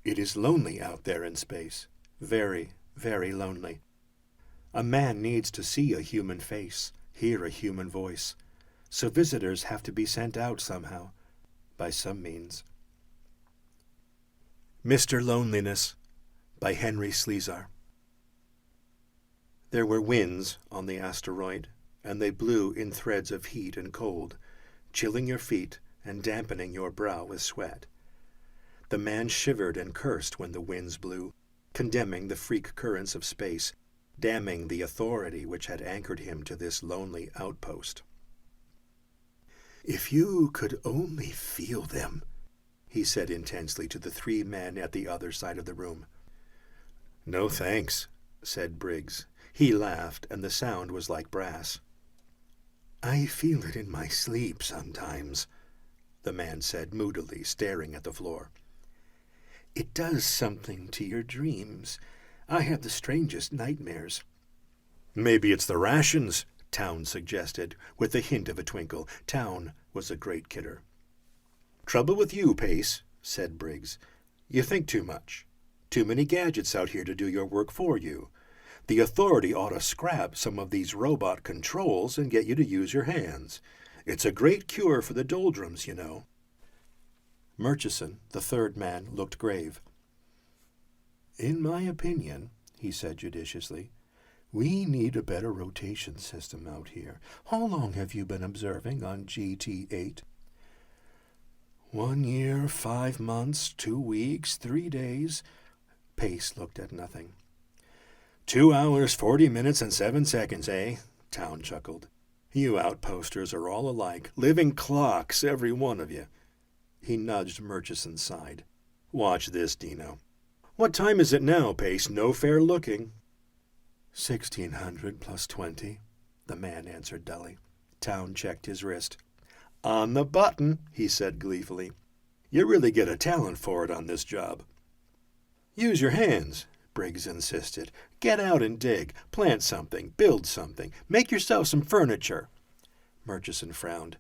It is lonely out there in space. Very, very lonely. A man needs to see a human face, hear a human voice. So visitors have to be sent out somehow, by some means. Mr. Loneliness by Henry Slesar. There were winds on the asteroid, and they blew in threads of heat and cold, chilling your feet and dampening your brow with sweat. The man shivered and cursed when the winds blew, condemning the freak currents of space, damning the authority which had anchored him to this lonely outpost. "If you could only feel them," he said intensely to the three men at the other side of the room. "No thanks," said Briggs. He laughed, and the sound was like brass. "I feel it in my sleep sometimes," the man said moodily, staring at the floor. "It does something to your dreams. I have the strangest nightmares." "Maybe it's the rations," Town suggested, with a hint of a twinkle. Town was a great kidder. "Trouble with you, Pace," said Briggs. "You think too much. Too many gadgets out here to do your work for you. The authority ought to scrap some of these robot controls and get you to use your hands. It's a great cure for the doldrums, you know." Murchison, the third man, looked grave. "In my opinion," he said judiciously, "we need a better rotation system out here. How long have you been observing on GT8? 1 year, 5 months, 2 weeks, 3 days. Pace looked at nothing. 2 hours, 40 minutes, and 7 seconds, eh? Town chuckled. "You outposters are all alike, living clocks, every one of you." He nudged Murchison's side. "Watch this, Dino." "What time is it now, Pace? No fair looking." 1600 plus 20, the man answered dully. Town checked his wrist. "On the button," he said gleefully. "You really get a talent for it on this job." "Use your hands," Briggs insisted. "Get out and dig. Plant something. Build something. Make yourself some furniture." Murchison frowned.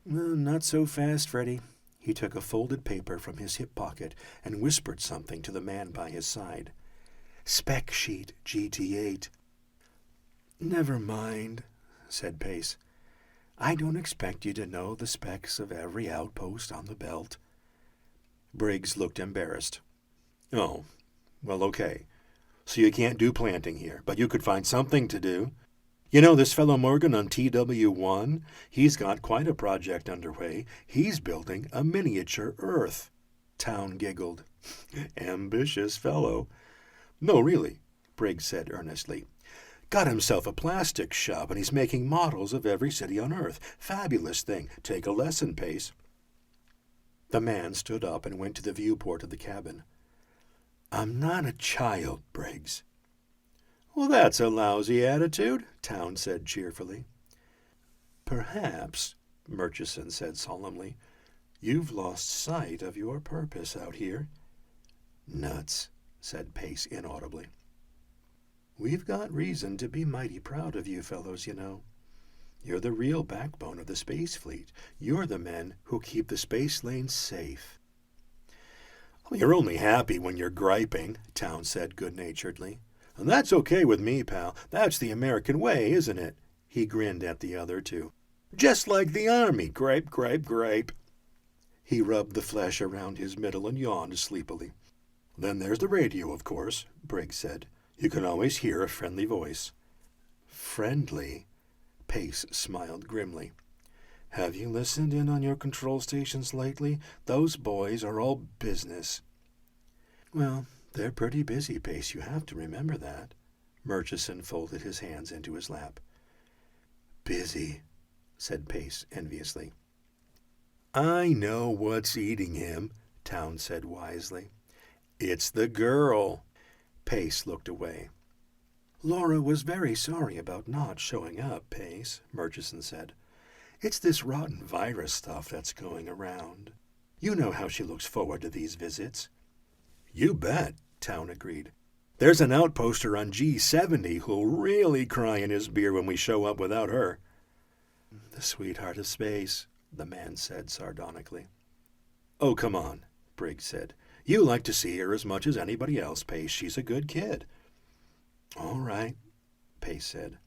"Not so fast, Freddie." He took a folded paper from his hip pocket and whispered something to the man by his side. "Spec sheet, GT8. "Never mind," said Pace. "I don't expect you to know the specs of every outpost on the belt." Briggs looked embarrassed. "Oh, well, okay. So you can't do planting here, but you could find something to do. You know this fellow Morgan on TW1? He's got quite a project underway. He's building a miniature Earth." Town giggled. "Ambitious fellow." "No, really," Briggs said earnestly. "Got himself a plastic shop, and he's making models of every city on Earth. Fabulous thing. Take a lesson, Pace." The man stood up and went to the viewport of the cabin. "I'm not a child, Briggs." "Well, that's a lousy attitude," Town said cheerfully. "Perhaps," Murchison said solemnly, "you've lost sight of your purpose out here." "Nuts," said Pace inaudibly. "We've got reason to be mighty proud of you fellows, you know. You're the real backbone of the space fleet. You're the men who keep the space lanes safe." "Well, you're only happy when you're griping," Town said good-naturedly. "And that's okay with me, pal. That's the American way, isn't it?" He grinned at the other two. "Just like the army. Gripe, gripe, gripe." He rubbed the flesh around his middle and yawned sleepily. "Then there's the radio, of course," Briggs said. "You can always hear a friendly voice." "Friendly?" Pace smiled grimly. "Have you listened in on your control stations lately? Those boys are all business." "Well, they're pretty busy, Pace, you have to remember that." Murchison folded his hands into his lap. "Busy," said Pace enviously. "I know what's eating him," Town said wisely. "It's the girl." Pace looked away. "Laura was very sorry about not showing up, Pace," Murchison said. "It's this rotten virus stuff that's going around. You know how she looks forward to these visits." "You bet," Town agreed. "There's an outposter on G70 who'll really cry in his beer when we show up without her." "The sweetheart of space," the man said sardonically. "Oh, come on," Briggs said. You like to see her as much as anybody else, Pace. She's a good kid." "All right," Pace said.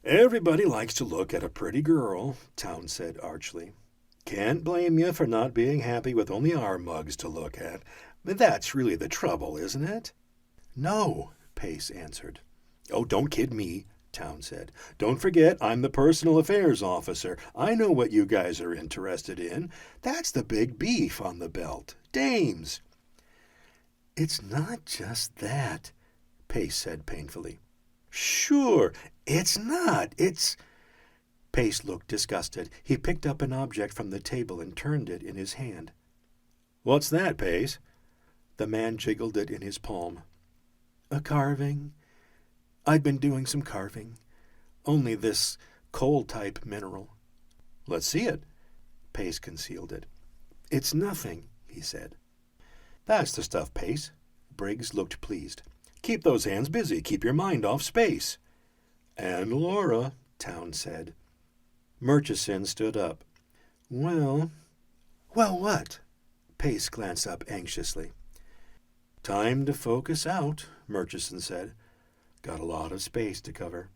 "Everybody likes to look at a pretty girl," Town said archly. "Can't blame you for not being happy with only our mugs to look at. But that's really the trouble, isn't it?" "No," Pace answered. "Oh, don't kid me," Town said. "Don't forget I'm the personal affairs officer. I know what you guys are interested in. That's the big beef on the belt. Dames." "It's not just that," Pace said painfully. "Sure, it's not. It's—" Pace looked disgusted. He picked up an object from the table and turned it in his hand. "What's that, Pace?" The man jiggled it in his palm. "A carving. I'd been doing some carving. Only this coal-type mineral." "Let's see it." Pace concealed it. "It's nothing," he said. "That's the stuff, Pace." Briggs looked pleased. "Keep those hands busy. Keep your mind off space." "And Laura," Town said. Murchison stood up. "Well—" "Well, what?" Pace glanced up anxiously. "Time to focus out," Murchison said. "Got a lot of space to cover."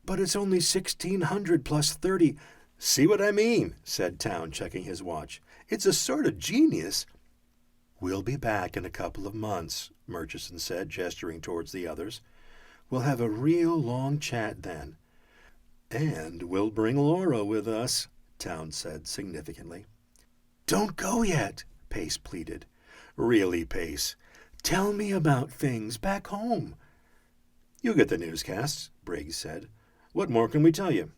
"But it's only 1600 plus 30. "See what I mean?" said Town, checking his watch. "It's a sort of genius." "We'll be back in a couple of months," Murchison said, gesturing towards the others. "We'll have a real long chat then." "And we'll bring Laura with us," Town said significantly. "Don't go yet," Pace pleaded. "Really, Pace, tell me about things back home." "You get the newscasts," Briggs said. "What more can we tell you?"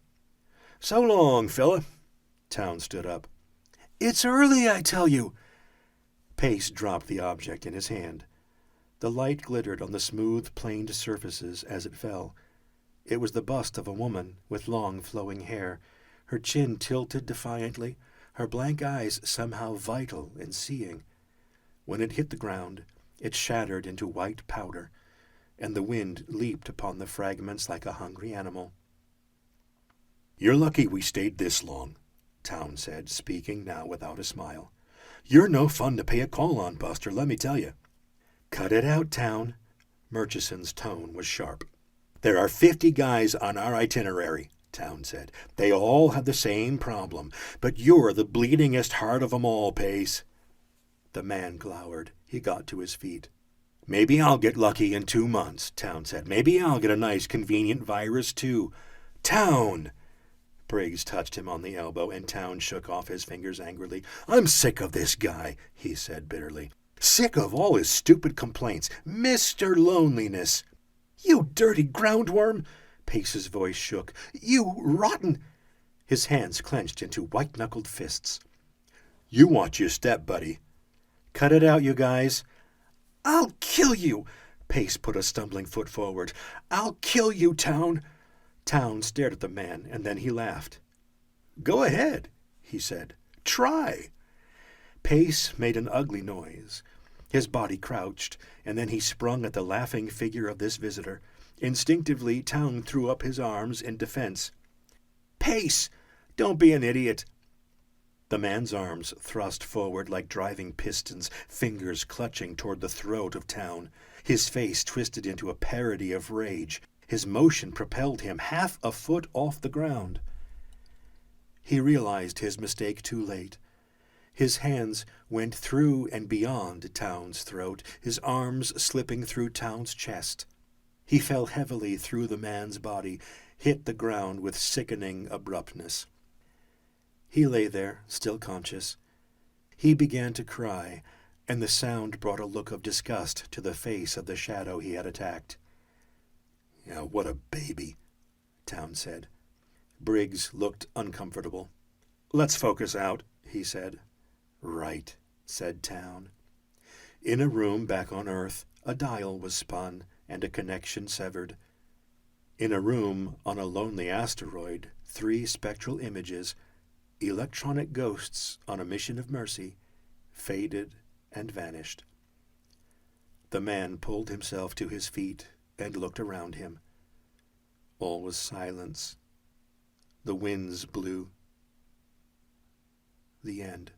"So long, fella." Town stood up. "It's early, I tell you." Pace dropped the object in his hand. The light glittered on the smooth, planed surfaces as it fell. It was the bust of a woman with long, flowing hair, her chin tilted defiantly, her blank eyes somehow vital and seeing. When it hit the ground, it shattered into white powder, and the wind leaped upon the fragments like a hungry animal. "You're lucky we stayed this long," Town said, speaking now without a smile. "You're no fun to pay a call on, Buster, let me tell you." "Cut it out, Town." Murchison's tone was sharp. "There are 50 guys on our itinerary," Town said. "They all have the same problem, but you're the bleedingest heart of 'em all, Pace." The man glowered. He got to his feet. "Maybe I'll get lucky in 2 months," Town said. "Maybe I'll get a nice, convenient virus, too." "Town!" Briggs touched him on the elbow, and Town shook off his fingers angrily. "I'm sick of this guy," he said bitterly. "Sick of all his stupid complaints. Mr. Loneliness." "You dirty groundworm!" Pace's voice shook. "You rotten—" His hands clenched into white-knuckled fists. "You watch your step, buddy." "Cut it out, you guys." "I'll kill you!" Pace put a stumbling foot forward. "I'll kill you, Town." Town stared at the man, and then he laughed. "Go ahead," he said. "Try." Pace made an ugly noise. His body crouched, and then he sprung at the laughing figure of this visitor. Instinctively, Town threw up his arms in defense. "Pace! Don't be an idiot!" The man's arms thrust forward like driving pistons, fingers clutching toward the throat of Town. His face twisted into a parody of rage. His motion propelled him half a foot off the ground. He realized his mistake too late. His hands went through and beyond Town's throat, his arms slipping through Town's chest. He fell heavily through the man's body, hit the ground with sickening abruptness. He lay there, still conscious. He began to cry, and the sound brought a look of disgust to the face of the shadow he had attacked. "Yeah, what a baby," Town said. Briggs looked uncomfortable. "Let's focus out," he said. "Right," said Town. In a room back on Earth, a dial was spun and a connection severed. In a room on a lonely asteroid, 3 spectral images, electronic ghosts on a mission of mercy, faded and vanished. The man pulled himself to his feet and looked around him. All was silence. The winds blew. The end.